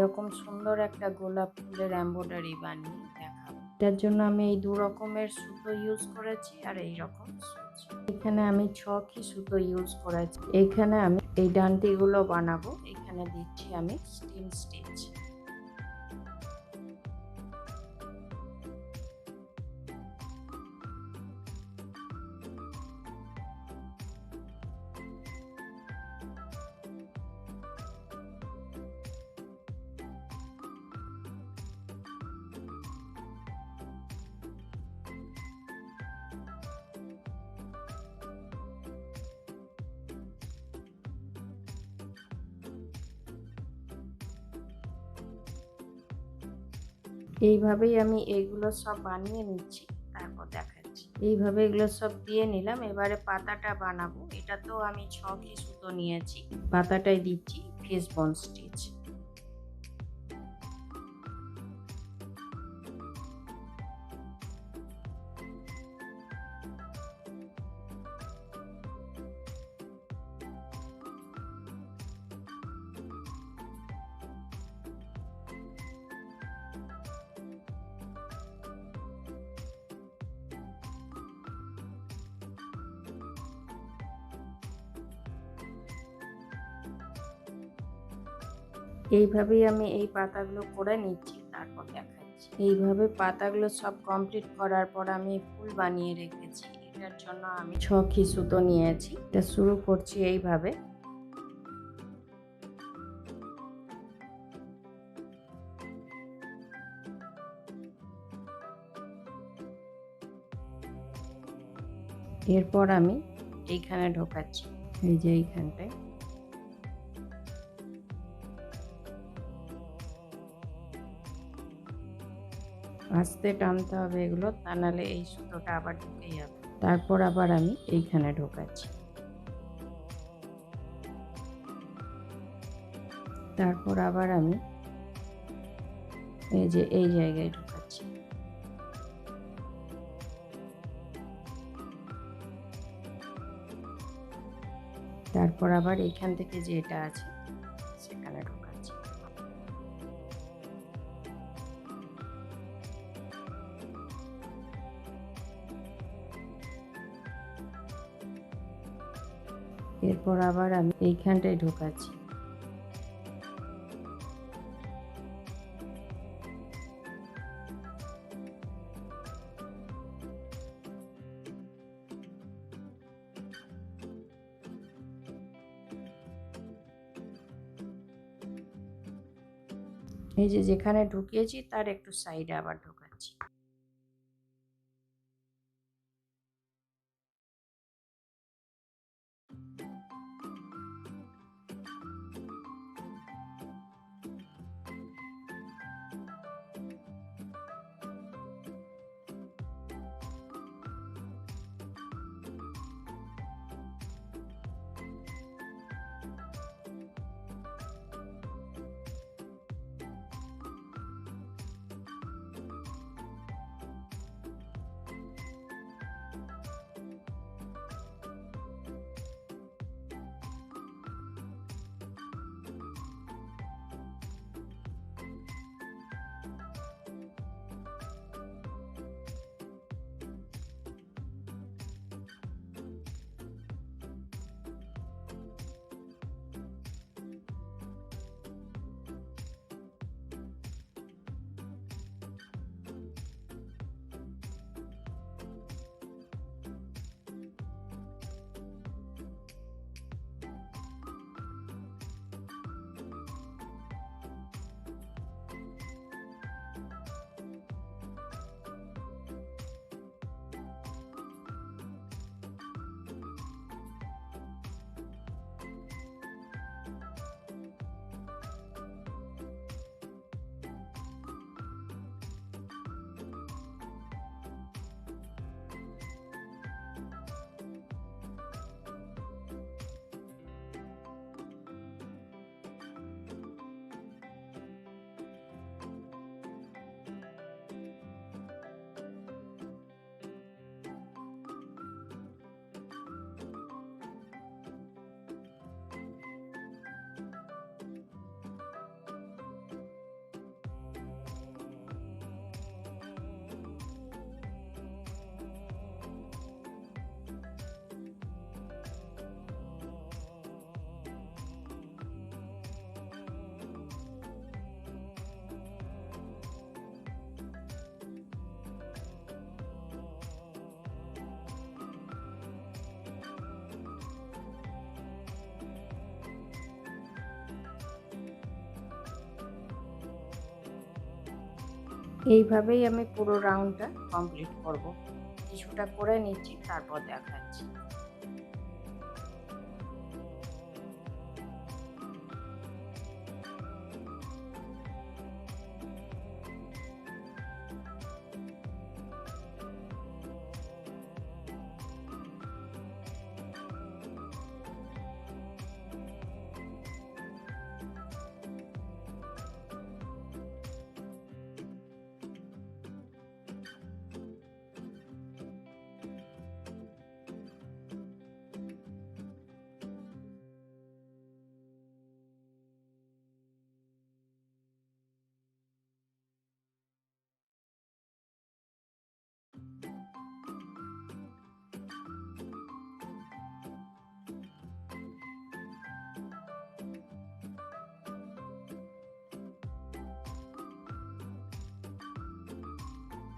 এরকম সুন্দর একটা গোলাপ ফুলের এমব্রয়ডারি বানিয়ে দেখাবো। এটার জন্য আমি এই দু রকমের সুতো ইউজ করেছি আর এই রকম সুচ। এখানে আমি 6 সুতো ইউজ করেছি। এখানে আমি এই ডান্টিগুলো বানাবো। এখানে দিচ্ছি আমি স্টিম স্টিচ। এইভাবেই আমি এগুলো সব বানিয়ে নিচ্ছি, তারপর দেখাচ্ছি। এইভাবে এগুলো সব দিয়ে নিলাম। এবারে পাতাটা বানাবো। এটা তো আমি 6 সুতো নিয়েছি। পাতাটাই দিচ্ছি ফেস বন্ড স্টিচ। এইভাবেই আমি এই পাতাগুলো করে নিচ্ছি, তারপর দেখাচ্ছি। এইভাবে পাতাগুলো সব কমপ্লিট করার পর আমি ফুল বানিয়ে রেখেছি। এটার জন্য আমি 6 সুতো নিয়েছি। এটা শুরু করছি এইভাবে। এরপর আমি এইখানে ঢোকাচ্ছি, এই যে এইখানটায়। আস্তে টানতে হবে এগুলো, তা নাহলে এই সুতোটা আবার ঢুকে যাবে। তারপর আবার আমি এইখানে ঢোকাচ্ছি, তারপর আবার আমি এই যে এই জায়গায় ঢোকাচ্ছি। তারপর আবার এইখান থেকে যেটা আছে সেখানে ঢোকাচ্ছি। এরপর আবার আমি এইখানটায় ঢোকাচ্ছি। এই যে যেখানে ঢুকিয়েছি তার একটু সাইডে আবার ঢোকাচ্ছি। এইভাবেই আমি পুরো রাউন্ডটা কমপ্লিট করব। কিছুটা করে নিচ্ছি, তারপর দেখাচ্ছি।